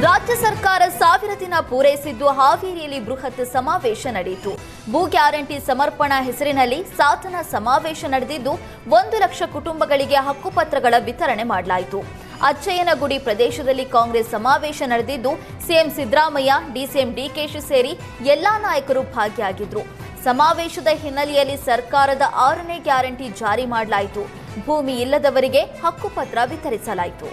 ರಾಜ್ಯ ಸರ್ಕಾರ 1000 ದಿನ ಪೂರೈಸಿದ್ದು ಹಾವೇರಿಯಲ್ಲಿ ಬೃಹತ್ ಸಮಾವೇಶ ನಡೆಯಿತು. ಭೂ ಗ್ಯಾರಂಟಿ ಸಮರ್ಪಣಾ ಹೆಸರಿನಲ್ಲಿ ಸಾಧನ ಸಮಾವೇಶ ನಡೆದಿದ್ದು 1 ಲಕ್ಷ ಕುಟುಂಬಗಳಿಗೆ ಹಕ್ಕುಪತ್ರಗಳ ವಿತರಣೆ ಮಾಡಲಾಯಿತು. ಅಚ್ಚಯ್ಯನಗುಡಿ ಪ್ರದೇಶದಲ್ಲಿ ಕಾಂಗ್ರೆಸ್ ಸಮಾವೇಶ ನಡೆದಿದ್ದು ಸಿಎಂ ಸಿದ್ದರಾಮಯ್ಯ, ಡಿಸಿಎಂ ಡಿಕೆಶಿ ಸೇರಿ ಎಲ್ಲಾ ನಾಯಕರು ಭಾಗಿಯಾಗಿದ್ದರು. ಸಮಾವೇಶದ ಹಿನ್ನೆಲೆಯಲ್ಲಿ ಸರ್ಕಾರದ 6ನೇ ಗ್ಯಾರಂಟಿ ಜಾರಿ ಮಾಡಲಾಯಿತು. ಭೂಮಿ ಇಲ್ಲದವರಿಗೆ ಹಕ್ಕುಪತ್ರ ವಿತರಿಸಲಾಯಿತು.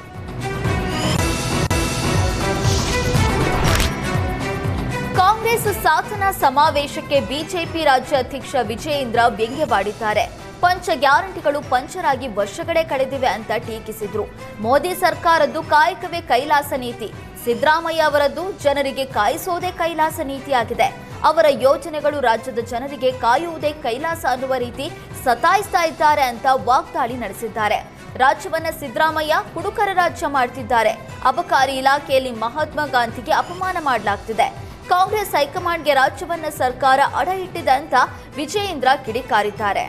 ಕಾಂಗ್ರೆಸ್ ಸಾಧನ ಸಮಾವೇಶಕ್ಕೆ ಬಿಜೆಪಿ ರಾಜ್ಯಾಧ್ಯಕ್ಷ ವಿಜಯೇಂದ್ರ ವ್ಯಂಗ್ಯವಾಡಿದ್ದಾರೆ. ಪಂಚ ಗ್ಯಾರಂಟಿಗಳು ಪಂಚರಾಗಿ ವರ್ಷಗಳೇ ಕಳೆದಿವೆ ಅಂತ ಟೀಕಿಸಿದ್ರು. ಮೋದಿ ಸರ್ಕಾರದ್ದು ಕಾಯಕವೇ ಕೈಲಾಸ ನೀತಿ, ಸಿದ್ದರಾಮಯ್ಯ ಅವರದ್ದು ಜನರಿಗೆ ಕಾಯಿಸೋದೇ ಕೈಲಾಸ ನೀತಿಯಾಗಿದೆ. ಅವರ ಯೋಜನೆಗಳು ರಾಜ್ಯದ ಜನರಿಗೆ ಕಾಯುವುದೇ ಕೈಲಾಸ ಅನ್ನುವ ರೀತಿ ಸತಾಯಿಸ್ತಾ ಇದ್ದಾರೆ ಅಂತ ವಾಗ್ದಾಳಿ ನಡೆಸಿದ್ದಾರೆ. ರಾಜ್ಯವನ್ನ ಸಿದ್ದರಾಮಯ್ಯ ಕುಡುಕರ ರಾಜ್ಯ ಮಾಡ್ತಿದ್ದಾರೆ. ಅಬಕಾರಿ ಇಲಾಖೆಯಲ್ಲಿ ಮಹಾತ್ಮ ಗಾಂಧಿಗೆ ಅಪಮಾನ ಮಾಡಲಾಗ್ತಿದೆ. ಕಾಂಗ್ರೆಸ್ ಹೈಕಮಾಂಡ್ಗೆ ರಾಜ್ಯವನ್ನ ಸರ್ಕಾರ ಅಡ ಇಟ್ಟಿದೆ ಅಂತ ವಿಜಯೇಂದ್ರ ಕಿಡಿಕಾರಿದ್ದಾರೆ.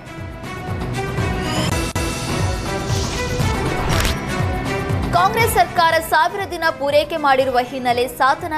ಕಾಂಗ್ರೆಸ್ ಸರ್ಕಾರ 1000 ದಿನ ಪೂರೈಕೆ ಮಾಡಿರುವ ಹಿನ್ನೆಲೆ ಸಾಧನ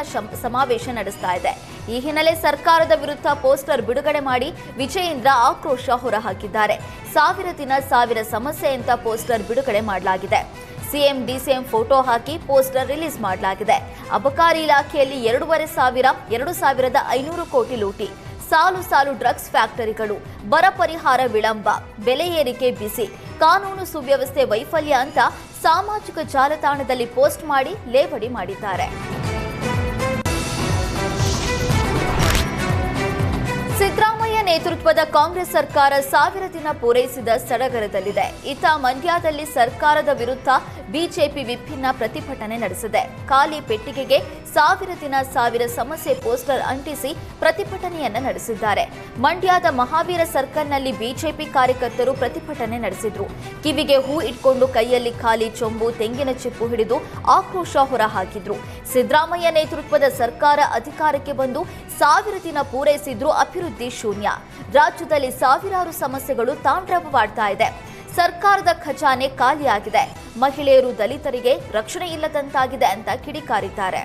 ಸಮಾವೇಶ ನಡೆಸ್ತಾ ಇದೆ. ಈ ಹಿನ್ನೆಲೆ ಸರ್ಕಾರದ ವಿರುದ್ಧ ಪೋಸ್ಟರ್ ಬಿಡುಗಡೆ ಮಾಡಿ ವಿಜಯೇಂದ್ರ ಆಕ್ರೋಶ ಹೊರಹಾಕಿದ್ದಾರೆ. 1000 ದಿನ 1000 ಸಮಸ್ಯೆ ಅಂತ ಪೋಸ್ಟರ್ ಬಿಡುಗಡೆ ಮಾಡಲಾಗಿದೆ. ಸಿಎಂ ಡಿಸಿಎಂ ಫೋಟೋ ಹಾಕಿ ಪೋಸ್ಟರ್ ರಿಲೀಸ್ ಮಾಡಲಾಗಿದೆ. ಅಬಕಾರಿ ಇಲಾಖೆಯಲ್ಲಿ 2,500 ಕೋಟಿ ಲೂಟಿ, ಸಾಲು ಸಾಲು ಡ್ರಗ್ಸ್ ಫ್ಯಾಕ್ಟರಿಗಳು, ಬರ ಪರಿಹಾರ ವಿಳಂಬ, ಬೆಲೆ ಏರಿಕೆ ಬಿಸಿ, ಕಾನೂನು ಸುವ್ಯವಸ್ಥೆ ವೈಫಲ್ಯ ಅಂತ ಸಾಮಾಜಿಕ ಜಾಲತಾಣದಲ್ಲಿ ಪೋಸ್ಟ್ ಮಾಡಿ ಲೇವಡಿ ಮಾಡಿದ್ದಾರೆ. ಸಿದ್ದರಾಮಯ್ಯ ನೇತೃತ್ವದ ಕಾಂಗ್ರೆಸ್ ಸರ್ಕಾರ 1000 ದಿನ ಪೂರೈಸಿದ ಸಡಗರದಲ್ಲಿದೆ. ಇತ್ತ ಮಂಡ್ಯದಲ್ಲಿ ಸರ್ಕಾರದ ವಿರುದ್ಧ ಬಿಜೆಪಿ ವಿಭಿನ್ನ ಪ್ರತಿಭಟನೆ ನಡೆಸಿದೆ. ಖಾಲಿ ಪೆಟ್ಟಿಗೆಗೆ 1000 ದಿನ 1000 ಸಮಸ್ಯೆ ಪೋಸ್ಟರ್ ಅಂಟಿಸಿ ಪ್ರತಿಭಟನೆಯನ್ನ ನಡೆಸಿದ್ದಾರೆ. ಮಂಡ್ಯದ ಮಹಾವೀರ ಸರ್ಕಲ್ನಲ್ಲಿ ಬಿಜೆಪಿ ಕಾರ್ಯಕರ್ತರು ಪ್ರತಿಭಟನೆ ನಡೆಸಿದ್ರು. ಕಿವಿಗೆ ಹೂ ಇಟ್ಕೊಂಡು ಕೈಯಲ್ಲಿ ಖಾಲಿ ಚೊಂಬು, ತೆಂಗಿನ ಚಿಪ್ಪು ಹಿಡಿದು ಆಕ್ರೋಶ ಹೊರಹಾಕಿದ್ರು. ಸಿದ್ದರಾಮಯ್ಯ ನೇತೃತ್ವದ ಸರ್ಕಾರ ಅಧಿಕಾರಕ್ಕೆ ಬಂದು 1000 ದಿನ ಪೂರೈಸಿದ್ರು ಅಭಿವೃದ್ಧಿ ಶೂನ್ಯ. ರಾಜ್ಯದಲ್ಲಿ ಸಾವಿರಾರು ಸಮಸ್ಯೆಗಳು ತಾಂಡವವಾಡ್ತಾ ಇದೆ. ಸರ್ಕಾರದ ಖಜಾನೆ ಖಾಲಿಯಾಗಿದೆ. ಮಹಿಳೆಯರು, ದಲಿತರಿಗೆ ರಕ್ಷಣೆ ಇಲ್ಲದಂತಾಗಿದೆ ಅಂತ ಕಿಡಿಕಾರಿದ್ದಾರೆ.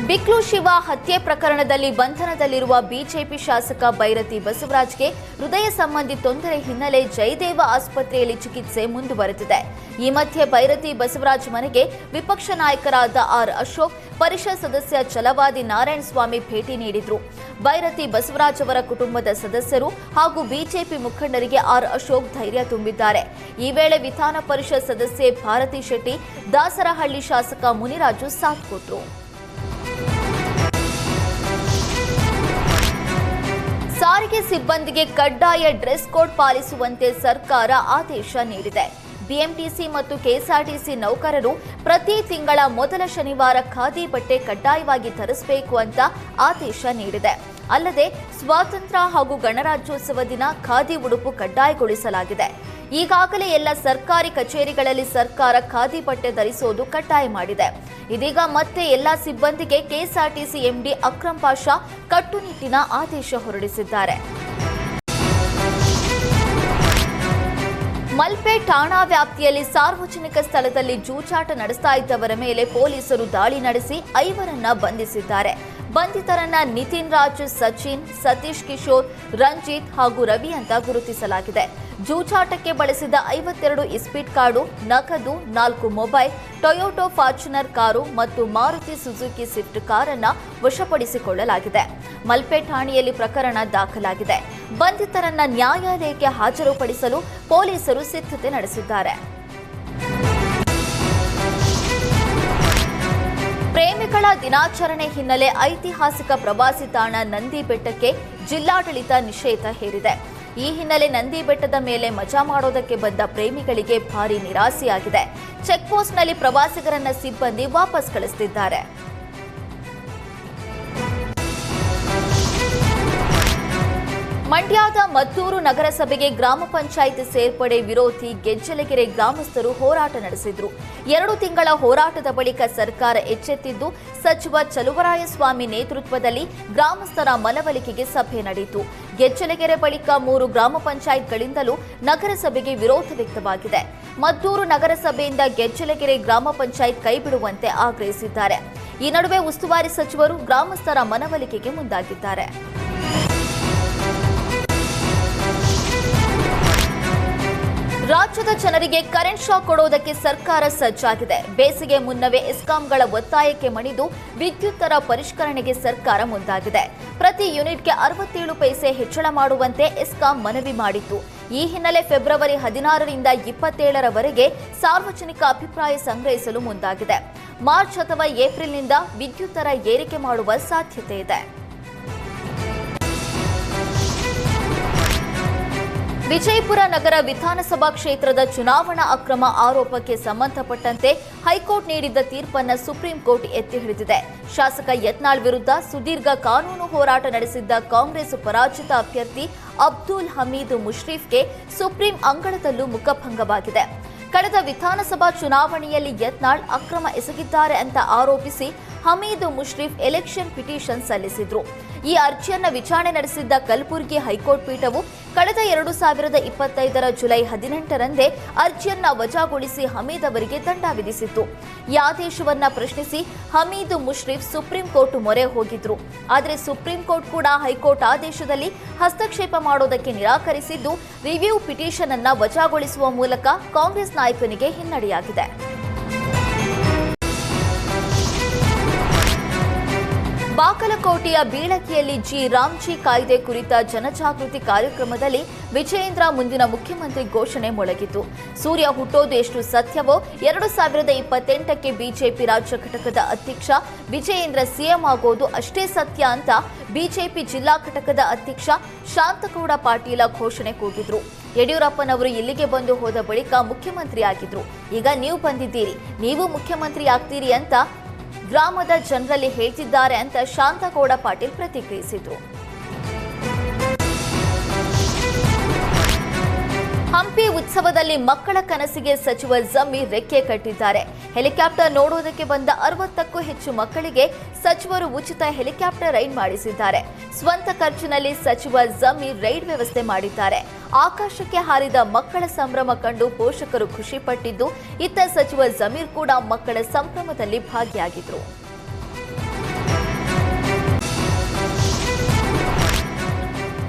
ಬಿಕ್ಲು ಶಿವ ಹತ್ಯೆ ಪ್ರಕರಣದಲ್ಲಿ ಬಂಧನದಲ್ಲಿರುವ ಬಿಜೆಪಿ ಶಾಸಕ ಬೈರತಿ ಬಸವರಾಜ್ಗೆ ಹೃದಯ ಸಂಬಂಧಿ ತೊಂದರೆ ಹಿನ್ನೆಲೆ ಜಯದೇವ ಆಸ್ಪತ್ರೆಯಲ್ಲಿ ಚಿಕಿತ್ಸೆ ಮುಂದುವರೆದಿದೆ. ಈ ಮಧ್ಯೆ ಬೈರತಿ ಬಸವರಾಜ್ ಮನೆಗೆ ವಿಪಕ್ಷ ನಾಯಕರಾದ ಆರ್ ಅಶೋಕ್, ಪರಿಷತ್ ಸದಸ್ಯ ಛಲವಾದಿ ನಾರಾಯಣಸ್ವಾಮಿ ಭೇಟಿ ನೀಡಿದ್ರು. ಬೈರತಿ ಬಸವರಾಜ್ ಅವರ ಕುಟುಂಬದ ಸದಸ್ಯರು ಹಾಗೂ ಬಿಜೆಪಿ ಮುಖಂಡರಿಗೆ ಆರ್ ಅಶೋಕ್ ಧೈರ್ಯ ತುಂಬಿದ್ದಾರೆ. ಈ ವೇಳೆ ವಿಧಾನ ಪರಿಷತ್ ಸದಸ್ಯೆ ಭಾರತಿ ಶೆಟ್ಟಿ, ದಾಸರಹಳ್ಳಿ ಶಾಸಕ ಮುನಿರಾಜು ಸಾಥ್ ಕೊಟ್ಟರು. ಸಾರಿಗೆ ಸಿಬ್ಬಂದಿಗೆ ಕಡ್ಡಾಯ ಡ್ರೆಸ್ ಕೋಡ್ ಪಾಲಿಸುವಂತೆ ಸರ್ಕಾರ ಆದೇಶ ನೀಡಿದೆ. ಬಿಎಂಟಿಸಿ ಮತ್ತು ಕೆಎಸ್ಆರ್ಟಿಸಿ ನೌಕರರು ಪ್ರತಿ ತಿಂಗಳ ಮೊದಲ ಶನಿವಾರ ಖಾದಿ ಬಟ್ಟೆ ಕಡ್ಡಾಯವಾಗಿ ಧರಿಸಬೇಕು ಅಂತ ಆದೇಶ ನೀಡಿದೆ. ಅಲ್ಲದೆ ಸ್ವಾತಂತ್ರ್ಯ ಹಾಗೂ ಗಣರಾಜ್ಯೋತ್ಸವ ದಿನ ಖಾದಿ ಉಡುಪು ಕಡ್ಡಾಯಗೊಳಿಸಲಾಗಿದೆ. ಈಗಾಗಲೇ ಎಲ್ಲ ಸರ್ಕಾರಿ ಕಚೇರಿಗಳಲ್ಲಿ ಸರ್ಕಾರ ಖಾದಿ ಬಟ್ಟೆ ಧರಿಸೋದು ಕಡ್ಡಾಯ ಮಾಡಿದೆ. ಇದೀಗ ಮತ್ತೆ ಎಲ್ಲ ಸಿಬ್ಬಂದಿಗೆ ಕೆಎಸ್ಆರ್ಟಿಸಿ ಎಂಡಿ ಅಕ್ರಮ್ ಪಾಷಾ ಕಟ್ಟುನಿಟ್ಟಿನ ಆದೇಶ ಹೊರಡಿಸಿದ್ದಾರೆ. ಮಲ್ಪೆ ಠಾಣಾ ವ್ಯಾಪ್ತಿಯಲ್ಲಿ ಸಾರ್ವಜನಿಕ ಸ್ಥಳದಲ್ಲಿ ಜೂಜಾಟ ನಡೆಸ್ತಾ ಇದ್ದವರ ಮೇಲೆ ಪೊಲೀಸರು ದಾಳಿ ನಡೆಸಿ 5ರನ್ನ ಬಂಧಿಸಿದ್ದಾರೆ. ಬಂಧಿತರನ್ನ ನಿತಿನ್ ರಾಜ್, ಸಚಿನ್, ಸತೀಶ್ ಕಿಶೋರ್, ರಂಜಿತ್ ಹಾಗೂ ರವಿ ಅಂತ ಗುರುತಿಸಲಾಗಿದೆ. ಜೂಜಾಟಕ್ಕೆ ಬಳಸಿದ 52 ಇಸ್ಪೀಟ್ ಕಾರ್ಡು, ನಗದು, 4 ಮೊಬೈಲ್, ಟೊಯೋಟೋ ಫಾರ್ಚುನರ್ ಕಾರು ಮತ್ತು ಮಾರುತಿ ಸುಜುಕಿ ಸ್ವಿಫ್ಟ್ ಕಾರನ್ನ ವಶಪಡಿಸಿಕೊಳ್ಳಲಾಗಿದೆ. ಮಲ್ಪೆ ಠಾಣೆಯಲ್ಲಿ ಪ್ರಕರಣ ದಾಖಲಾಗಿದೆ. ಬಂಧಿತರನ್ನ ನ್ಯಾಯಾಲಯಕ್ಕೆ ಹಾಜರುಪಡಿಸಲು ಪೊಲೀಸರು ಸಿದ್ಧತೆ ನಡೆಸಿದ್ದಾರೆ. ಪ್ರೇಮಿಗಳ ದಿನಾಚರಣೆ ಹಿನ್ನೆಲೆ ಐತಿಹಾಸಿಕ ಪ್ರವಾಸಿ ತಾಣ ನಂದಿ ಬೆಟ್ಟಕ್ಕೆ ಜಿಲ್ಲಾಡಳಿತ ನಿಷೇಧ ಹೇರಿದೆ. ಈ ಹಿನ್ನೆಲೆ ನಂದಿ ಬೆಟ್ಟದ ಮೇಲೆ ಮಜಾ ಮಾಡೋದಕ್ಕೆ ಬಂದ ಪ್ರೇಮಿಗಳಿಗೆ ಭಾರಿ ನಿರಾಸೆಯಾಗಿದೆ. ಚೆಕ್ಪೋಸ್ಟ್ನಲ್ಲಿ ಪ್ರವಾಸಿಗರನ್ನ ಸಿಬ್ಬಂದಿ ವಾಪಸ್ ಕಳಿಸುತ್ತಿದ್ದಾರೆ. ಮಂಡ್ಯದ ಮದ್ದೂರು ನಗರಸಭೆಗೆ ಗ್ರಾಮ ಪಂಚಾಯಿತಿ ಸೇರ್ಪಡೆ ವಿರೋಧಿ ಗೆಜ್ಜಲಗೆರೆ ಗ್ರಾಮಸ್ಥರು ಹೋರಾಟ ನಡೆಸಿದರು. 2 ತಿಂಗಳ ಹೋರಾಟದ ಬಳಿಕ ಸರ್ಕಾರ ಎಚ್ಚೆತ್ತಿದ್ದು ಸಚಿವ ಚಲುವರಾಯಸ್ವಾಮಿ ನೇತೃತ್ವದಲ್ಲಿ ಗ್ರಾಮಸ್ಥರ ಮನವೊಲಿಕೆಗೆ ಸಭೆ ನಡೆಯಿತು. ಗೆಜ್ಜಲಗೆರೆ ಬಳಿಕ 3 ಗ್ರಾಮ ಪಂಚಾಯತ್ಗಳಿಂದಲೂ ನಗರಸಭೆಗೆ ವಿರೋಧ ವ್ಯಕ್ತವಾಗಿದೆ. ಮದ್ದೂರು ನಗರಸಭೆಯಿಂದ ಗೆಜ್ಜಲಗೆರೆ ಗ್ರಾಮ ಪಂಚಾಯತ್ ಕೈಬಿಡುವಂತೆ ಆಗ್ರಹಿಸಿದ್ದಾರೆ. ಈ ನಡುವೆ ಉಸ್ತುವಾರಿ ಸಚಿವರು ಗ್ರಾಮಸ್ಥರ ಮನವೊಲಿಕೆಗೆ ಮುಂದಾಗಿದ್ದಾರೆ. ರಾಜ್ಯದ ಜನರಿಗೆ ಕರೆಂಟ್ ಶಾಕ್ ಕೊಡುವುದಕ್ಕೆ ಸರ್ಕಾರ ಸಜ್ಜಾಗಿದೆ. ಬೇಸಿಗೆ ಮುನ್ನವೇ ಎಸ್ಕಾಂಗಳ ಒತ್ತಾಯಕ್ಕೆ ಮಣಿದು ವಿದ್ಯುತ್ ದರ ಪರಿಷ್ಕರಣೆಗೆ ಸರ್ಕಾರ ಮುಂದಾಗಿದೆ. ಪ್ರತಿ ಯೂನಿಟ್ಗೆ 67 ಪೈಸೆ ಹೆಚ್ಚಳ ಮಾಡುವಂತೆ ಎಸ್ಕಾಂ ಮನವಿ ಮಾಡಿತ್ತು. ಈ ಹಿನ್ನೆಲೆ ಫೆಬ್ರವರಿ 16ರಿಂದ 27ರವರೆಗೆ ಸಾರ್ವಜನಿಕ ಅಭಿಪ್ರಾಯ ಸಂಗ್ರಹಿಸಲು ಮುಂದಾಗಿದೆ. ಮಾರ್ಚ್ ಅಥವಾ ಏಪ್ರಿಲ್ನಿಂದ ವಿದ್ಯುತ್ ದರ ಏರಿಕೆ ಮಾಡುವ ಸಾಧ್ಯತೆ ಇದೆ. ವಿಜಯಪುರ ನಗರ ವಿಧಾನಸಭಾ ಕ್ಷೇತ್ರದ ಚುನಾವಣಾ ಅಕ್ರಮ ಆರೋಪಕ್ಕೆ ಸಂಬಂಧಪಟ್ಟಂತೆ ಹೈಕೋರ್ಟ್ ನೀಡಿದ್ದ ತೀರ್ಪನ್ನು ಸುಪ್ರೀಂ ಕೋರ್ಟ್ ಎತ್ತಿ ಹಿಡಿದಿದೆ. ಶಾಸಕ ಯತ್ನಾಳ್ ವಿರುದ್ಧ ಸುದೀರ್ಘ ಕಾನೂನು ಹೋರಾಟ ನಡೆಸಿದ್ದ ಕಾಂಗ್ರೆಸ್ ಪರಾಜಿತ ಅಭ್ಯರ್ಥಿ ಅಬ್ದುಲ್ ಹಮೀದ್ ಮುಷ್ರೀಫ್ಗೆ ಸುಪ್ರೀಂ ಅಂಗಳದಲ್ಲೂ ಮುಖಭಂಗವಾಗಿದೆ. ಕಳೆದ ವಿಧಾನಸಭಾ ಚುನಾವಣೆಯಲ್ಲಿ ಯತ್ನಾಳ್ ಅಕ್ರಮ ಎಸಗಿದ್ದಾರೆ ಅಂತ ಆರೋಪಿಸಿ ಹಮೀದ್ ಮುಷ್ರೀಫ್ ಎಲೆಕ್ಷನ್ ಪಿಟಿಷನ್ ಸಲ್ಲಿಸಿದ್ರು. ಈ ಅರ್ಜಿಯನ್ನು ವಿಚಾರಣೆ ನಡೆಸಿದ್ದ ಕಲಬುರಗಿ ಹೈಕೋರ್ಟ್ ಪೀಠವು ಕಳೆದ 2025ರ ಜುಲೈ 18ರಂದೇ ಅರ್ಜಿಯನ್ನ ವಜಾಗೊಳಿಸಿ ಹಮೀದ್ ಅವರಿಗೆ ದಂಡ ವಿಧಿಸಿತ್ತು. ಈ ಆದೇಶವನ್ನ ಪ್ರಶ್ನಿಸಿ ಹಮೀದ್ ಮುಷ್ರೀಫ್ ಸುಪ್ರೀಂ ಕೋರ್ಟ್ ಮೊರೆ ಹೋಗಿದ್ರು. ಆದರೆ ಸುಪ್ರೀಂ ಕೋರ್ಟ್ ಕೂಡ ಹೈಕೋರ್ಟ್ ಆದೇಶದಲ್ಲಿ ಹಸ್ತಕ್ಷೇಪ ಮಾಡೋದಕ್ಕೆ ನಿರಾಕರಿಸಿದ್ದು ರಿವ್ಯೂ ಪಿಟಿಷನ್ ಅನ್ನ ವಜಾಗೊಳಿಸುವ ಮೂಲಕ ಕಾಂಗ್ರೆಸ್ ನಾಯಕನಿಗೆ ಹಿನ್ನಡೆಯಾಗಿದೆ. ಬಾಗಲಕೋಟೆಯ ಬೀಳಕಿಯಲ್ಲಿ ರಾಮ್ಜಿ ಕಾಯ್ದೆ ಕುರಿತ ಜನಜಾಗೃತಿ ಕಾರ್ಯಕ್ರಮದಲ್ಲಿ ವಿಜಯೇಂದ್ರ ಮುಂದಿನ ಮುಖ್ಯಮಂತ್ರಿ ಘೋಷಣೆ ಮೊಳಗಿತು. ಸೂರ್ಯ ಹುಟ್ಟೋದು ಎಷ್ಟು ಸತ್ಯವೋ 2028ಕ್ಕೆ ಬಿಜೆಪಿ ರಾಜ್ಯ ಘಟಕದ ಅಧ್ಯಕ್ಷ ವಿಜಯೇಂದ್ರ ಸಿಎಂ ಆಗೋದು ಅಷ್ಟೇ ಸತ್ಯ ಅಂತ ಬಿಜೆಪಿ ಜಿಲ್ಲಾ ಘಟಕದ ಅಧ್ಯಕ್ಷ ಶಾಂತಗೌಡ ಪಾಟೀಲ ಘೋಷಣೆ ಕೂಗಿದ್ರು. ಯಡಿಯೂರಪ್ಪನವರು ಇಲ್ಲಿಗೆ ಬಂದು ಹೋದ ಬಳಿಕ ಮುಖ್ಯಮಂತ್ರಿ ಆಗಿದ್ರು. ಈಗ ನೀವು ಬಂದಿದ್ದೀರಿ, ನೀವು ಮುಖ್ಯಮಂತ್ರಿ ಆಗ್ತೀರಿ ಅಂತ ಗ್ರಾಮದ ಜನರಲ್ಲಿ ಹೇಳ್ತಿದ್ದಾರೆ ಅಂತ ಶಾಂತಗೌಡ ಪಾಟೀಲ್ ಪ್ರತಿಕ್ರಿಯಿಸಿದರು. ಹಂಪಿ ಉತ್ಸವದಲ್ಲಿ ಮಕ್ಕಳ ಕನಸಿಗೆ ಸಚಿವ ಜಮೀರ್ ರೆಕ್ಕೆ ಕಟ್ಟಿದ್ದಾರೆ. ಹೆಲಿಕಾಪ್ಟರ್ ನೋಡುವುದಕ್ಕೆ ಬಂದ 60ಕ್ಕೂ ಹೆಚ್ಚು ಮಕ್ಕಳಿಗೆ ಸಚಿವರು ಉಚಿತ ಹೆಲಿಕಾಪ್ಟರ್ ರೈಡ್ ಮಾಡಿಸಿದ್ದಾರೆ. ಸ್ವಂತ ಖರ್ಚಿನಲ್ಲಿ ಸಚಿವ ಜಮೀರ್ ರೈಡ್ ವ್ಯವಸ್ಥೆ ಮಾಡಿದ್ದಾರೆ. ಆಕಾಶಕ್ಕೆ ಹಾರಿದ ಮಕ್ಕಳ ಸಂಭ್ರಮ ಕಂಡು ಪೋಷಕರು ಖುಷಿಪಟ್ಟಿದ್ದು, ಇತ್ತ ಸಚಿವ ಜಮೀರ್ ಕೂಡ ಮಕ್ಕಳ ಸಂಭ್ರಮದಲ್ಲಿ ಭಾಗಿಯಾಗಿದ್ರು.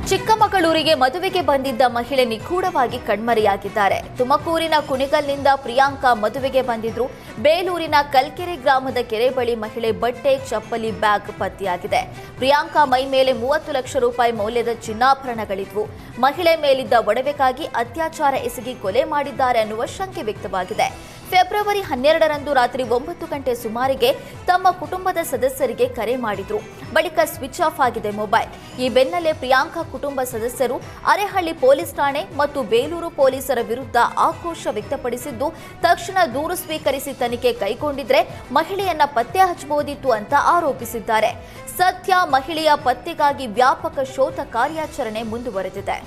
ಚಿಕ್ಕಮಗಳೂರಿಗೆ ಮದುವೆಗೆ ಬಂದಿದ್ದ ಮಹಿಳೆ ನಿಗೂಢವಾಗಿ ಕಣ್ಮರೆಯಾಗಿದ್ದಾರೆ. ತುಮಕೂರಿನ ಕುಣಿಗಲ್ನಿಂದ ಪ್ರಿಯಾಂಕಾ ಮದುವೆಗೆ ಬಂದಿದ್ರು. ಬೇಲೂರಿನ ಕಲ್ಕೆರೆ ಗ್ರಾಮದ ಕೆರೆ ಬಳಿ ಮಹಿಳೆ ಬಟ್ಟೆ, ಚಪ್ಪಲಿ, ಬ್ಯಾಗ್ ಪತ್ತೆಯಾಗಿದೆ. ಪ್ರಿಯಾಂಕಾ ಮೈ ಮೇಲೆ 30 ಲಕ್ಷ ರೂಪಾಯಿ ಮೌಲ್ಯದ ಚಿನ್ನಾಭರಣಗಳಿದ್ವು. ಮಹಿಳೆ ಮೇಲಿದ್ದ ಒಡವೆಗಾಗಿ ಅತ್ಯಾಚಾರ ಎಸಗಿ ಕೊಲೆ ಮಾಡಿದ್ದಾರೆ ಅನ್ನುವ ಶಂಕೆ ವ್ಯಕ್ತವಾಗಿದೆ. ಫೆಬ್ರವರಿ 12ರಂದು ರಾತ್ರಿ 9 ಗಂಟೆ ಸುಮಾರಿಗೆ ತಮ್ಮ ಕುಟುಂಬದ ಸದಸ್ಯರಿಗೆ ಕರೆ ಮಾಡಿದ್ರು. ಬಳಿಕ ಸ್ವಿಚ್ ಆಫ್ ಆಗಿದೆ ಮೊಬೈಲ್. ಈ ಬೆನ್ನಲ್ಲೇ ಪ್ರಿಯಾಂಕಾ ಕುಟುಂಬ ಸದಸ್ಯರು ಅರೆಹಳ್ಳಿ ಪೊಲೀಸ್ ಠಾಣೆ ಮತ್ತು ಬೇಲೂರು ಪೊಲೀಸರ ವಿರುದ್ಧ ಆಕ್ರೋಶ ವ್ಯಕ್ತಪಡಿಸಿದ್ದು, ತಕ್ಷಣ ದೂರು ಸ್ವೀಕರಿಸಿ ತನಿಖೆ ಕೈಗೊಂಡಿದ್ರೆ ಮಹಿಳೆಯನ್ನ ಪತ್ತೆ ಹಚ್ಚಬಹುದಿತ್ತು ಅಂತ ಆರೋಪಿಸಿದ್ದಾರೆ. ಸದ್ಯ ಮಹಿಳೆಯ ಪತ್ತೆಗಾಗಿ ವ್ಯಾಪಕ ಶೋಧ ಕಾರ್ಯಾಚರಣೆ ಮುಂದುವರೆದಿದೆ.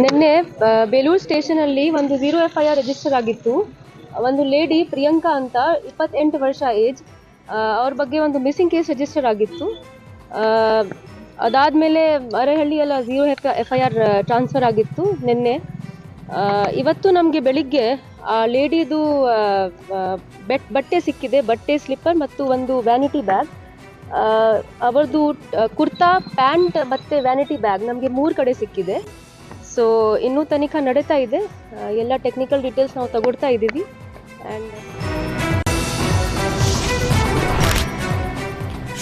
ನಿನ್ನೆ ಬೇಲೂರು ಸ್ಟೇಷನ್ ಅಲ್ಲಿ ಒಂದು 0 FIR ರಿಜಿಸ್ಟರ್ ಆಗಿತ್ತು. ಒಂದು ಲೇಡಿ ಪ್ರಿಯಾಂಕಾ ಅಂತ 28 ವರ್ಷ ಏಜ್, ಅವ್ರ ಬಗ್ಗೆ ಒಂದು ಮಿಸ್ಸಿಂಗ್ ಕೇಸ್ ರಿಜಿಸ್ಟರ್ ಆಗಿತ್ತು. ಅದಾದಮೇಲೆ ಅರೆಹಳ್ಳಿಯೆಲ್ಲ 0 FIR ಟ್ರಾನ್ಸ್ಫರ್ ಆಗಿತ್ತು ನಿನ್ನೆ. ಇವತ್ತು ನಮಗೆ ಬೆಳಿಗ್ಗೆ ಆ ಲೇಡಿದು ಬಟ್ಟೆ ಸಿಕ್ಕಿದೆ, ಬಟ್ಟೆ, ಸ್ಲಿಪ್ಪರ್ ಮತ್ತು ಒಂದು ವ್ಯಾನಿಟಿ ಬ್ಯಾಗ್. ಅವರದು ಕುರ್ತಾ, ಪ್ಯಾಂಟ್ ಮತ್ತು ವ್ಯಾನಿಟಿ ಬ್ಯಾಗ್ ನಮಗೆ 3 ಕಡೆ ಸಿಕ್ಕಿದೆ. ಸೊ ಇನ್ನೂ ತನಿಖೆ ನಡೀತಾ ಇದೆ. ಎಲ್ಲ ಟೆಕ್ನಿಕಲ್ ಡೀಟೇಲ್ಸ್ ನಾವು ತಗೊಳ್ತಾ ಇದ್ದೀವಿ.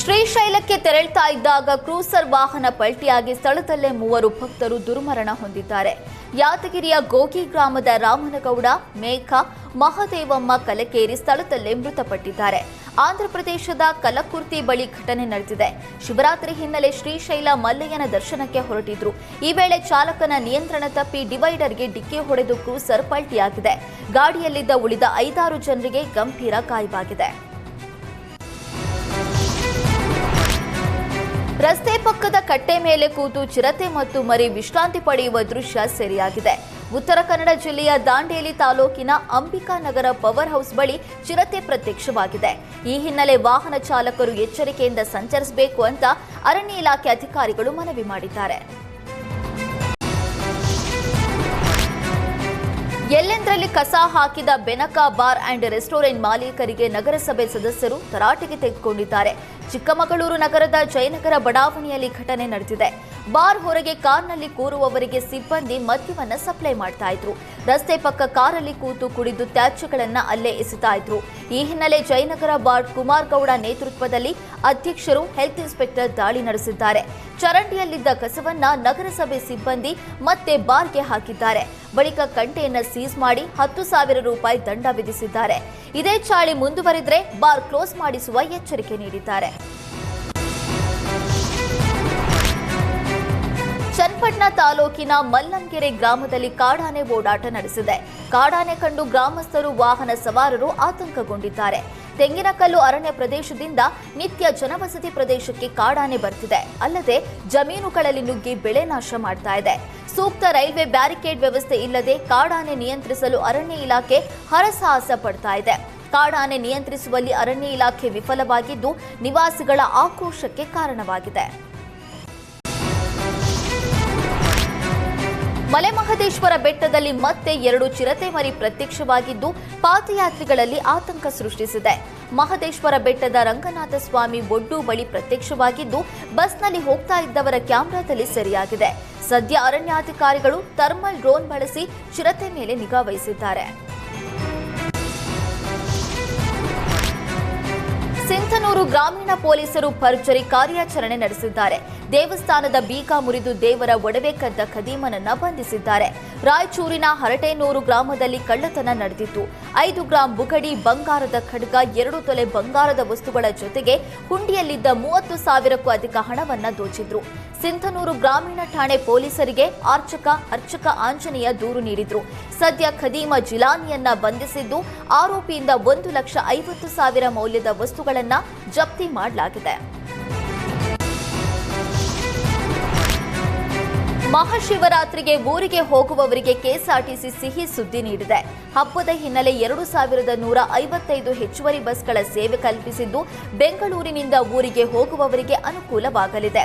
ಶ್ರೀಶೈಲಕ್ಕೆ ತೆರಳ್ತಾ ಇದ್ದಾಗ ಕ್ರೂಸರ್ ವಾಹನ ಪಲ್ಟಿಯಾಗಿ ಸ್ಥಳದಲ್ಲೇ 3 ಭಕ್ತರು ದುರ್ಮರಣ ಹೊಂದಿದ್ದಾರೆ. ಯಾದಗಿರಿಯ ಗೋಗಿ ಗ್ರಾಮದ ರಾಮನಗೌಡ, ಮೇಘ, ಮಹದೇವಮ್ಮ ಕಲಕೇರಿ ಸ್ಥಳದಲ್ಲೇ ಮೃತಪಟ್ಟಿದ್ದಾರೆ. ಆಂಧ್ರಪ್ರದೇಶದ ಕಲಕುರ್ತಿ ಬಳಿ ಘಟನೆ ನಡೆದಿದೆ. ಶಿವರಾತ್ರಿ ಹಿನ್ನೆಲೆ ಶ್ರೀಶೈಲ ಮಲ್ಲಯ್ಯನ ದರ್ಶನಕ್ಕೆ ಹೊರಟಿದ್ರು. ಈ ವೇಳೆ ಚಾಲಕನ ನಿಯಂತ್ರಣ ತಪ್ಪಿ ಡಿವೈಡರ್ಗೆ ಡಿಕ್ಕಿ ಹೊಡೆದು ಕ್ರೂಸರ್ ಪಲ್ಟಿಯಾಗಿದೆ. ಗಾಡಿಯಲ್ಲಿದ್ದ ಉಳಿದ 5-6 ಜನರಿಗೆ ಗಂಭೀರ ಗಾಯವಾಗಿದೆ. ರಸ್ತೆ ಪಕ್ಕದ ಕಟ್ಟೆ ಮೇಲೆ ಕೂತು ಚಿರತೆ ಮತ್ತು ಮರಿ ವಿಶ್ರಾಂತಿ ಪಡೆಯುವ ದೃಶ್ಯ ಸೆರೆಯಾಗಿದೆ. ಉತ್ತರ ಕನ್ನಡ ಜಿಲ್ಲೆಯ ದಾಂಡೇಲಿ ತಾಲೂಕಿನ ಅಂಬಿಕಾನಗರ ಪವರ್ ಹೌಸ್ ಬಳಿ ಚಿರತೆ ಪ್ರತ್ಯಕ್ಷವಾಗಿದೆ. ಈ ಹಿನ್ನೆಲೆ ವಾಹನ ಚಾಲಕರು ಎಚ್ಚರಿಕೆಯಿಂದ ಸಂಚರಿಸಬೇಕು ಅಂತ ಅರಣ್ಯ ಇಲಾಖೆ ಅಧಿಕಾರಿಗಳು ಮನವಿ ಮಾಡಿದ್ದಾರೆ. ಎಲ್ಲೆಂದರಲ್ಲಿ ಕಸ ಹಾಕಿದ ಬೆನಕ ಬಾರ್ ಅಂಡ್ ರೆಸ್ಟೋರೆಂಟ್ ಮಾಲೀಕರಿಗೆ ನಗರಸಭೆ ಸದಸ್ಯರು ತರಾಟೆಗೆ ತೆಗೆದುಕೊಂಡಿದ್ದಾರೆ. ಚಿಕ್ಕಮಗಳೂರು ನಗರದ ಜಯನಗರ ಬಡಾವಣೆಯಲ್ಲಿ ಘಟನೆ ನಡೆದಿದೆ. ಬಾರ್ ಹೊರಗೆ ಕಾರ್ನಲ್ಲಿ ಕೂರುವವರಿಗೆ ಸಿಬ್ಬಂದಿ ಮದ್ಯವನ್ನ ಸಪ್ಲೈ ಮಾಡ್ತಾ ಇದ್ರು. ರಸ್ತೆ ಪಕ್ಕ ಕಾರಲ್ಲಿ ಕೂತು ಕುಡಿದು ತ್ಯಾಜ್ಯಗಳನ್ನ ಅಲ್ಲೇ ಎಸೆತಾ ಇದ್ರು. ಈ ಹಿನ್ನೆಲೆ ಜಯನಗರ ಬಾರ್ ಕುಮಾರ್ ಗೌಡ ನೇತೃತ್ವದಲ್ಲಿ ಅಧ್ಯಕ್ಷರು ಹೆಲ್ತ್ ಇನ್ಸ್ಪೆಕ್ಟರ್ ದಾಳಿ ನಡೆಸಿದ್ದಾರೆ. ಚರಂಡಿಯಲ್ಲಿದ್ದ ಕಸವನ್ನ ನಗರಸಭೆ ಸಿಬ್ಬಂದಿ ಮತ್ತೆ ಬಾರ್ಗೆ ಹಾಕಿದ್ದಾರೆ. ಬಳಿಕ ಕಂಟೆಯನ್ನ ಸೀಸ್ ಮಾಡಿ 10,000 ರೂಪಾಯಿ ದಂಡ ವಿಧಿಸಿದ್ದಾರೆ. ಇದೇ ಚಾಳಿ ಮುಂದುವರಿದರೆ ಬಾರ್ ಕ್ಲೋಸ್ ಮಾಡಿಸುವ ಎಚ್ಚರಿಕೆ ನೀಡಿದ್ದಾರೆ. ಚನ್ನಪಟ್ಟಣ ತಾಲೂಕಿನ ಮಲ್ಲಂಗೆರೆ ಗ್ರಾಮದಲ್ಲಿ ಕಾಡಾನೆ ಓಡಾಟ ನಡೆಸಿದೆ. ಕಾಡಾನೆ ಕಂಡು ಗ್ರಾಮಸ್ಥರು ವಾಹನ ಸವಾರರು ಆತಂಕಗೊಂಡಿದ್ದಾರೆ. ತೆಂಗಿನಕಲ್ಲು ಅರಣ್ಯ ಪ್ರದೇಶದಿಂದ ನಿತ್ಯ ಜನವಸತಿ ಪ್ರದೇಶಕ್ಕೆ ಕಾಡಾನೆ ಬರ್ತಿದೆ. ಅಲ್ಲದೆ ಜಮೀನುಗಳಲ್ಲಿ ನುಗ್ಗಿ ಬೆಳೆ ನಾಶ ಮಾಡ್ತಾ ಇದೆ. ಸೂಕ್ತ ರೈಲ್ವೆ ಬ್ಯಾರಿಕೇಡ್ ವ್ಯವಸ್ಥೆ ಇಲ್ಲದೆ ಕಾಡಾನೆ ನಿಯಂತ್ರಿಸಲು ಅರಣ್ಯ ಇಲಾಖೆ ಹರಸಾಹಸ ಪಡ್ತಾ ಇದೆ. ಕಾಡಾನೆ ನಿಯಂತ್ರಿಸುವಲ್ಲಿ ಅರಣ್ಯ ಇಲಾಖೆ ವಿಫಲವಾಗಿದ್ದು ನಿವಾಸಿಗಳ ಆಕ್ರೋಶಕ್ಕೆ ಕಾರಣವಾಗಿದೆ. ಮಲೆಮಹದೇಶ್ವರ ಬೆಟ್ಟದಲ್ಲಿ ಮತ್ತೆ 2 ಚಿರತೆ ಮರಿ ಪ್ರತ್ಯಕ್ಷವಾಗಿದ್ದು ಪಾದಯಾತ್ರಿಗಳಲ್ಲಿ ಆತಂಕ ಸೃಷ್ಟಿಸಿದೆ. ಮಹದೇಶ್ವರ ಬೆಟ್ಟದ ರಂಗನಾಥ ಸ್ವಾಮಿ ಒಡ್ಡು ಬಳಿ ಪ್ರತ್ಯಕ್ಷವಾಗಿದ್ದು ಬಸ್ನಲ್ಲಿ ಹೋಗ್ತಾ ಇದ್ದವರ ಕ್ಯಾಮೆರಾದಲ್ಲಿ ಸೆರೆಯಾಗಿದೆ. ಸದ್ಯ ಅರಣ್ಯಾಧಿಕಾರಿಗಳು ಥರ್ಮಲ್ ಡ್ರೋನ್ ಬಳಸಿ ಚಿರತೆ ಮೇಲೆ ನಿಗಾ ವಹಿಸಿದ್ದಾರೆ. ಸಿಂಧನೂರು ಗ್ರಾಮೀಣ ಪೊಲೀಸರು ಭರ್ಜರಿ ಕಾರ್ಯಾಚರಣೆ ನಡೆಸಿದ್ದಾರೆ. ದೇವಸ್ಥಾನದ ಬೀಗ ಮುರಿದು ದೇವರ ಒಡವೆ ಕದ್ದ ಖದೀಮನನ್ನ ಬಂಧಿಸಿದ್ದಾರೆ. ರಾಯಚೂರಿನ ಹರಟೇನೂರು ಗ್ರಾಮದಲ್ಲಿ ಕಳ್ಳತನ ನಡೆದಿತ್ತು. 5 ಗ್ರಾಂ ಬುಗಡಿ ಬಂಗಾರದ ಖಡ್ಗ, 2 ತೊಲೆ ಬಂಗಾರದ ವಸ್ತುಗಳ ಜೊತೆಗೆ ಹುಂಡಿಯಲ್ಲಿದ್ದ 30,000ಕ್ಕೂ ಅಧಿಕ ಹಣವನ್ನ ದೋಚಿದ್ರು. ಸಿಂಧನೂರು ಗ್ರಾಮೀಣ ಠಾಣೆ ಪೊಲೀಸರಿಗೆ ಅರ್ಚಕ ಆಂಜನೇಯ ದೂರು ನೀಡಿದ್ರು. ಸದ್ಯ ಖದೀಮ ಜಿಲಾನಿಯನ್ನ ಬಂಧಿಸಿದ್ದು ಆರೋಪಿಯಿಂದ 1,50,000 ಮೌಲ್ಯದ ವಸ್ತುಗಳನ್ನ ಜಪ್ತಿ ಮಾಡಲಾಗಿದೆ. ಮಹಾಶಿವರಾತ್ರಿಗೆ ಊರಿಗೆ ಹೋಗುವವರಿಗೆ ಕೆಎಸ್ಆರ್ಟಿಸಿ ಸಿಹಿ ಸುದ್ದಿ ನೀಡಿದೆ. ಹಬ್ಬದ ಹಿನ್ನೆಲೆ 2,155 ಹೆಚ್ಚುವರಿ ಬಸ್ಗಳ ಸೇವೆ ಕಲ್ಪಿಸಿದ್ದು ಬೆಂಗಳೂರಿನಿಂದ ಊರಿಗೆ ಹೋಗುವವರಿಗೆ ಅನುಕೂಲವಾಗಲಿದೆ.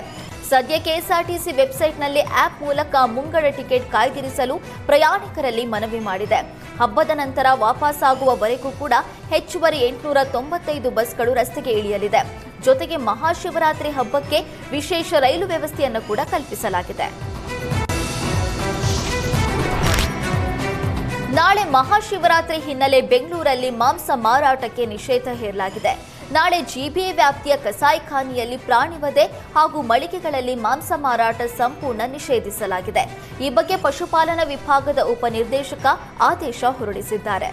ಸದ್ಯ ಕೆಎಸ್ಆರ್ಟಿಸಿ ವೆಬ್ಸೈಟ್ನಲ್ಲಿ ಆಪ್ ಮೂಲಕ ಮುಂಗಡ ಟಿಕೆಟ್ ಕಾಯ್ದಿರಿಸಲು ಪ್ರಯಾಣಿಕರಲ್ಲಿ ಮನವಿ ಮಾಡಿದೆ. ಹಬ್ಬದ ನಂತರ ವಾಪಸ್ಸಾಗುವವರೆಗೂ ಕೂಡ ಹೆಚ್ಚುವರಿ 895 ಬಸ್ಗಳು ರಸ್ತೆಗೆ ಇಳಿಯಲಿದೆ. ಜೊತೆಗೆ ಮಹಾಶಿವರಾತ್ರಿ ಹಬ್ಬಕ್ಕೆ ವಿಶೇಷ ರೈಲು ವ್ಯವಸ್ಥೆಯನ್ನು ಕೂಡ ಕಲ್ಪಿಸಲಾಗಿದೆ. ನಾಳೆ ಮಹಾಶಿವರಾತ್ರಿ ಹಿನ್ನೆಲೆ ಬೆಂಗಳೂರಲ್ಲಿ ಮಾಂಸ ಮಾರಾಟಕ್ಕೆ ನಿಷೇಧ ಹೇರಲಾಗಿದೆ. ನಾಳೆ ಜಿಬಿಎ ವ್ಯಾಪ್ತಿಯ ಕಸಾಯಿಖಾನೆಯಲ್ಲಿ ಪ್ರಾಣಿವಧೆ ಹಾಗೂ ಮಳಿಗೆಗಳಲ್ಲಿ ಮಾಂಸ ಮಾರಾಟ ಸಂಪೂರ್ಣ ನಿಷೇಧಿಸಲಾಗಿದೆ. ಈ ಬಗ್ಗೆ ಪಶುಪಾಲನಾ ವಿಭಾಗದ ಉಪನಿರ್ದೇಶಕ ಆದೇಶ ಹೊರಡಿಸಿದ್ದಾರೆ.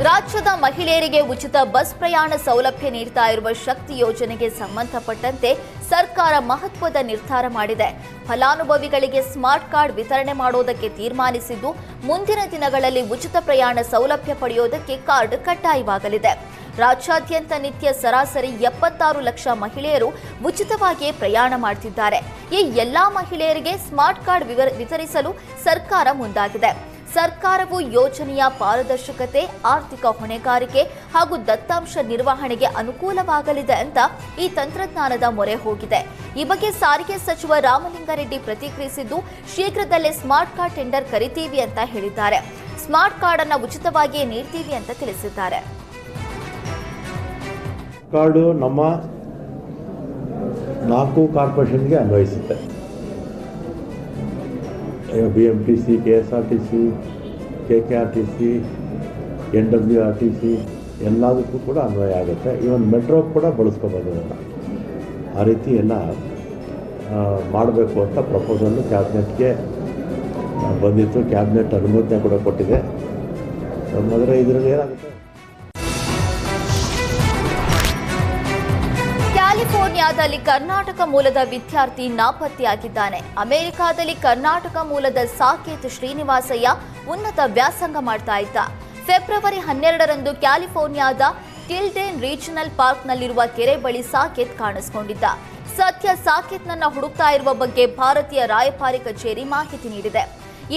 ರಾಜ್ಯದ ಮಹಿಳೆಯರಿಗೆ ಉಚಿತ ಬಸ್ ಪ್ರಯಾಣ ಸೌಲಭ್ಯ ನೀಡ್ತಾ ಇರುವ ಶಕ್ತಿ ಯೋಜನೆಗೆ ಸಂಬಂಧಪಟ್ಟಂತೆ ಸರ್ಕಾರ ಮಹತ್ವದ ನಿರ್ಧಾರ ಮಾಡಿದೆ. ಫಲಾನುಭವಿಗಳಿಗೆ ಸ್ಮಾರ್ಟ್ ಕಾರ್ಡ್ ವಿತರಣೆ ಮಾಡೋದಕ್ಕೆ ತೀರ್ಮಾನಿಸಿದ್ದು ಮುಂದಿನ ದಿನಗಳಲ್ಲಿ ಉಚಿತ ಪ್ರಯಾಣ ಸೌಲಭ್ಯ ಪಡೆಯೋದಕ್ಕೆ ಕಾರ್ಡ್ ಕಡ್ಡಾಯವಾಗಲಿದೆ. ರಾಜ್ಯಾದ್ಯಂತ ನಿತ್ಯ ಸರಾಸರಿ 76 ಲಕ್ಷ ಮಹಿಳೆಯರು ಉಚಿತವಾಗಿಯೇ ಪ್ರಯಾಣ ಮಾಡ್ತಿದ್ದಾರೆ. ಈ ಎಲ್ಲಾ ಮಹಿಳೆಯರಿಗೆ ಸ್ಮಾರ್ಟ್ ಕಾರ್ಡ್ ವಿತರಿಸಲು ಸರ್ಕಾರ ಮುಂದಾಗಿದೆ. ಸರ್ಕಾರವು ಯೋಜನೆಯ ಪಾರದರ್ಶಕತೆ, ಆರ್ಥಿಕ ಹೊಣೆಗಾರಿಕೆ ಹಾಗೂ ದತ್ತಾಂಶ ನಿರ್ವಹಣೆಗೆ ಅನುಕೂಲವಾಗಲಿದೆ ಅಂತ ಈ ತಂತ್ರಜ್ಞಾನದ ಮೊರೆ ಹೋಗಿದೆ. ಈ ಬಗ್ಗೆ ಸಾರಿಗೆ ಸಚಿವ ರಾಮಲಿಂಗಾರೆಡ್ಡಿ ಪ್ರತಿಕ್ರಿಯಿಸಿದ್ದು, ಶೀಘ್ರದಲ್ಲೇ ಸ್ಮಾರ್ಟ್ ಕಾರ್ಡ್ ಟೆಂಡರ್ ಕರಿತೀವಿ ಅಂತ ಹೇಳಿದ್ದಾರೆ. ಸ್ಮಾರ್ಟ್ ಕಾರ್ಡ್ ಅನ್ನು ಉಚಿತವಾಗಿಯೇ ನೀಡ್ತೀವಿ ಅಂತ ತಿಳಿಸಿದ್ದಾರೆ. ಕಾರ್ಡು ನಮ್ಮ 4 ಕಾರ್ಪೊರೇಷನ್ಗೆ ಅನ್ವಯಿಸುತ್ತೆ. BMTC, KSRTC, KKRTC, NWRTC ಎಲ್ಲದಕ್ಕೂ ಕೂಡ ಅನ್ವಯ ಆಗುತ್ತೆ. ಇವನ್ ಮೆಟ್ರೋ ಕೂಡ ಬಳಸ್ಕೋಬೋದು. ಆ ರೀತಿ ಎಲ್ಲ ಮಾಡಬೇಕು ಅಂತ ಪ್ರಪೋಸಲ್ಲು ಕ್ಯಾಬಿನೆಟ್ಗೆ ಬಂದಿತ್ತು. ಕ್ಯಾಬಿನೆಟ್ ಅನುಮೋದನೆ ಕೂಡ ಕೊಟ್ಟಿದೆ. ಆದರೆ ಇದರಲ್ಲಿ ಏನಾಗುತ್ತೆ, ಕ್ಯಾಲಿಫೋರ್ನಿಯಾದಲ್ಲಿ ಕರ್ನಾಟಕ ಮೂಲದ ವಿದ್ಯಾರ್ಥಿ ನಾಪತ್ತೆಯಾಗಿದ್ದಾನೆ. ಅಮೆರಿಕಾದಲ್ಲಿ ಕರ್ನಾಟಕ ಮೂಲದ ಸಾಕೇತ್ ಶ್ರೀನಿವಾಸಯ್ಯ ಉನ್ನತ ವ್ಯಾಸಂಗ ಮಾಡ್ತಾ ಇದ್ದ. ಫೆಬ್ರವರಿ 12ರಂದು ಕ್ಯಾಲಿಫೋರ್ನಿಯಾದ ಟಿಲ್ಡೆನ್ ರೀಜನಲ್ ಪಾರ್ಕ್ನಲ್ಲಿರುವ ಕೆರೆ ಬಳಿ ಸಾಕೇತ್ ಕಾಣಿಸಿಕೊಂಡಿದ್ದ. ಸದ್ಯ ಸಾಕೇತ್ನನ್ನ ಹುಡುಕ್ತಾ ಇರುವ ಬಗ್ಗೆ ಭಾರತೀಯ ರಾಯಭಾರಿ ಕಚೇರಿ ಮಾಹಿತಿ ನೀಡಿದೆ.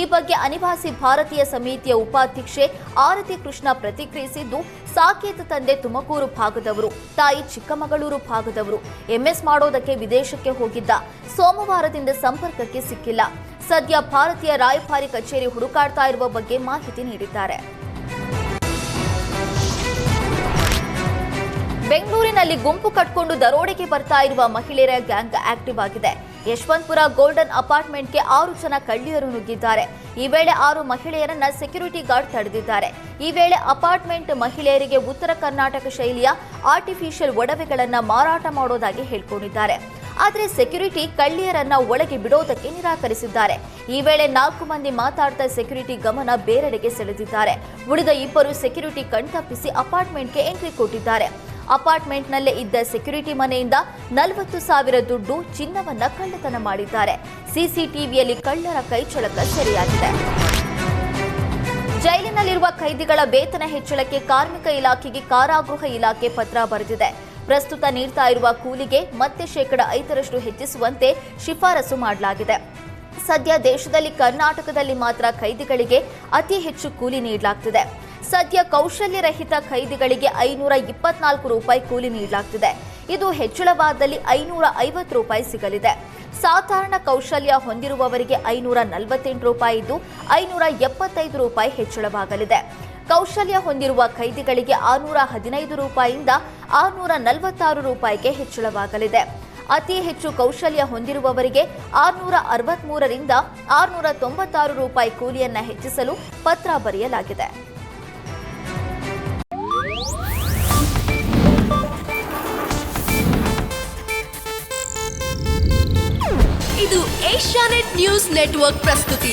ಈ ಬಗ್ಗೆ ಅನಿವಾಸಿ ಭಾರತೀಯ ಸಮಿತಿಯ ಉಪಾಧ್ಯಕ್ಷೆ ಆರತಿ ಕೃಷ್ಣ ಪ್ರತಿಕ್ರಿಯಿಸಿದ್ದು, ಸಾಕೇತ್ ತಂದೆ ತುಮಕೂರು ಭಾಗದವರು, ತಾಯಿ ಚಿಕ್ಕಮಗಳೂರು ಭಾಗದವರು. ಎಂಎಸ್ ಮಾಡೋದಕ್ಕೆ ವಿದೇಶಕ್ಕೆ ಹೋಗಿದ್ದ. ಸೋಮವಾರದಿಂದ ಸಂಪರ್ಕಕ್ಕೆ ಸಿಕ್ಕಿಲ್ಲ. ಸದ್ಯ ಭಾರತೀಯ ರಾಯಭಾರಿ ಕಚೇರಿ ಹುಡುಕಾಡ್ತಾ ಇರುವ ಬಗ್ಗೆ ಮಾಹಿತಿ ನೀಡಿದ್ದಾರೆ. ಬೆಂಗಳೂರಿನಲ್ಲಿ ಗುಂಪು ಕಟ್ಕೊಂಡು ದರೋಡೆಗೆ ಬರ್ತಾ ಇರುವ ಮಹಿಳೆಯರ ಗ್ಯಾಂಗ್ ಆಕ್ಟಿವ್ ಆಗಿದೆ. ಯಶವಂತಪುರ ಗೋಲ್ಡನ್ ಅಪಾರ್ಟ್ಮೆಂಟ್ಗೆ 6 ಜನ ಕಳ್ಳಿಯರು ನುಗ್ಗಿದ್ದಾರೆ. ಈ ವೇಳೆ 6 ಮಹಿಳೆಯರನ್ನ ಸೆಕ್ಯೂರಿಟಿ ಗಾರ್ಡ್ ತಡೆದಿದ್ದಾರೆ. ಈ ವೇಳೆ ಅಪಾರ್ಟ್ಮೆಂಟ್ ಮಹಿಳೆಯರಿಗೆ ಉತ್ತರ ಕರ್ನಾಟಕ ಶೈಲಿಯ ಆರ್ಟಿಫಿಷಿಯಲ್ ಒಡವೆಗಳನ್ನ ಮಾರಾಟ ಮಾಡೋದಾಗಿ ಹೇಳ್ಕೊಂಡಿದ್ದಾರೆ. ಆದರೆ ಸೆಕ್ಯೂರಿಟಿ ಕಳ್ಳಿಯರನ್ನ ಒಳಗೆ ಬಿಡೋದಕ್ಕೆ ನಿರಾಕರಿಸಿದ್ದಾರೆ. ಈ ವೇಳೆ 4 ಮಂದಿ ಮಾತಾಡ್ತಾ ಸೆಕ್ಯೂರಿಟಿ ಗಮನ ಬೇರೆಡೆಗೆ ಸೆಳೆದಿದ್ದಾರೆ. ಉಳಿದ 2 ಸೆಕ್ಯೂರಿಟಿ ಕಣ್ತಪ್ಪಿಸಿ ಅಪಾರ್ಟ್ಮೆಂಟ್ಗೆ ಎಂಟ್ರಿ ಕೊಟ್ಟಿದ್ದಾರೆ. ಅಪಾರ್ಟ್ಮೆಂಟ್ನಲ್ಲೇ ಇದ್ದ ಸೆಕ್ಯೂರಿಟಿ ಮನೆಯಿಂದ 40,000 ದುಡ್ಡು, ಚಿನ್ನವನ್ನ ಕಳ್ಳತನ ಮಾಡಿದ್ದಾರೆ. ಸಿಸಿಟಿವಿಯಲ್ಲಿ ಕಳ್ಳರ ಕೈಚಳಕ ಸೆರೆಯಾಗಿದೆ. ಜೈಲಿನಲ್ಲಿರುವ ಕೈದಿಗಳ ವೇತನ ಹೆಚ್ಚಳಕ್ಕೆ ಕಾರ್ಮಿಕ ಇಲಾಖೆಗೆ ಕಾರಾಗೃಹ ಇಲಾಖೆ ಪತ್ರ ಬರೆದಿದೆ. ಪ್ರಸ್ತುತ ನೀಡ್ತಾ ಇರುವ ಕೂಲಿಗೆ ಮತ್ತೆ 5% ಹೆಚ್ಚಿಸುವಂತೆ ಶಿಫಾರಸು ಮಾಡಲಾಗಿದೆ. ಸದ್ಯ ದೇಶದಲ್ಲಿ ಕರ್ನಾಟಕದಲ್ಲಿ ಮಾತ್ರ ಕೈದಿಗಳಿಗೆ ಅತಿ ಹೆಚ್ಚು ಕೂಲಿ ನೀಡಲಾಗ್ತಿದೆ. ಸದ್ಯ ಕೌಶಲ್ಯ ರಹಿತ ಕೈದಿಗಳಿಗೆ 524 ರೂಪಾಯಿ ಕೂಲಿ ನೀಡಲಾಗ್ತಿದೆ. ಇದು ಹೆಚ್ಚಳವಾದಲ್ಲಿ 550 ರೂಪಾಯಿ ಸಿಗಲಿದೆ. ಸಾಧಾರಣ ಕೌಶಲ್ಯ ಹೊಂದಿರುವವರಿಗೆ 548 ರೂಪಾಯಿ ಇದ್ದು 575 ರೂಪಾಯಿ ಹೆಚ್ಚಳವಾಗಲಿದೆ. ಕೌಶಲ್ಯ ಹೊಂದಿರುವ ಖೈದಿಗಳಿಗೆ 615 ರೂಪಾಯಿಯಿಂದ 646 ರೂಪಾಯಿಗೆ ಹೆಚ್ಚಳವಾಗಲಿದೆ. ಅತಿ ಹೆಚ್ಚು ಕೌಶಲ್ಯ ಹೊಂದಿರುವವರಿಗೆ 663 ರಿಂದ 696 ರೂಪಾಯಿ ಕೂಲಿಯನ್ನ ಹೆಚ್ಚಿಸಲು ಪತ್ರ ಬರೆಯಲಾಗಿದೆ. ಇದು ಏಷ್ಯಾನೆಟ್ ನ್ಯೂಸ್ ನೆಟ್ವರ್ಕ್ ಪ್ರಸ್ತುತಿ.